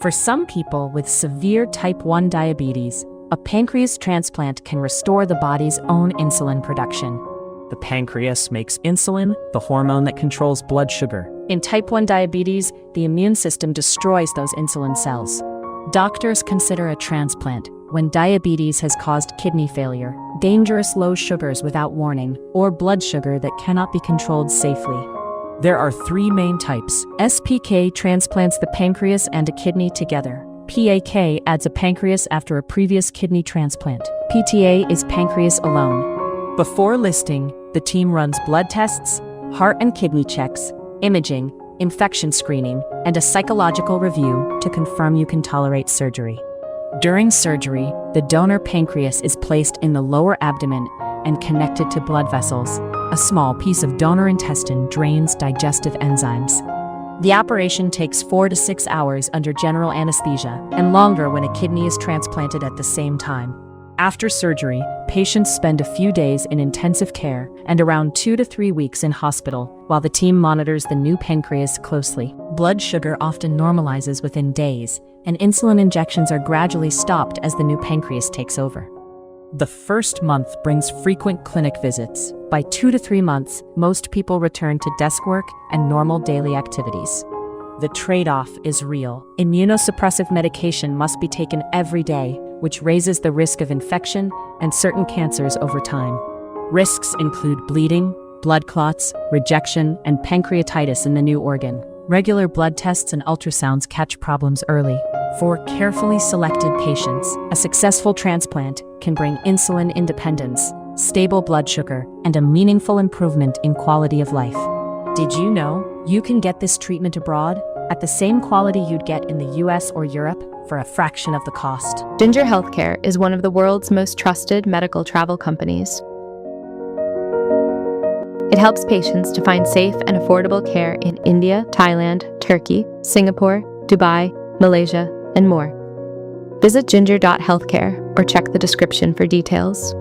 For some people with severe type 1 diabetes, a pancreas transplant can restore the body's own insulin production. The pancreas makes insulin, the hormone that controls blood sugar. In type 1 diabetes, the immune system destroys those insulin cells. Doctors consider a transplant when diabetes has caused kidney failure, dangerous low sugars without warning, or blood sugar that cannot be controlled safely. There are 3 main types. SPK transplants the pancreas and a kidney together. PAK adds a pancreas after a previous kidney transplant. PTA is pancreas alone. Before listing, the team runs blood tests, Heart and kidney checks, imaging, infection screening, and a psychological review to confirm you can tolerate surgery. During surgery, the donor pancreas is placed in the lower abdomen and connected to blood vessels. A small piece of donor intestine drains digestive enzymes. The operation takes 4 to 6 hours under general anesthesia and longer when a kidney is transplanted at the same time. After surgery, patients spend a few days in intensive care and around 2 to 3 weeks in hospital while the team monitors the new pancreas closely. Blood sugar often normalizes within days, and insulin injections are gradually stopped as the new pancreas takes over. The first month brings frequent clinic visits. By 2 to 3 months, most people return to desk work and normal daily activities. The trade-off is real. Immunosuppressive medication must be taken every day, which raises the risk of infection and certain cancers over time. Risks include bleeding, blood clots, rejection, and pancreatitis in the new organ. Regular blood tests and ultrasounds catch problems early. For carefully selected patients, a successful transplant can bring insulin independence, stable blood sugar, and a meaningful improvement in quality of life. Did you know you can get this treatment abroad at the same quality you'd get in the US or Europe for a fraction of the cost? Ginger Healthcare is one of the world's most trusted medical travel companies. It helps patients to find safe and affordable care in India, Thailand, Turkey, Singapore, Dubai, Malaysia, and more. Visit ginger.healthcare or check the description for details.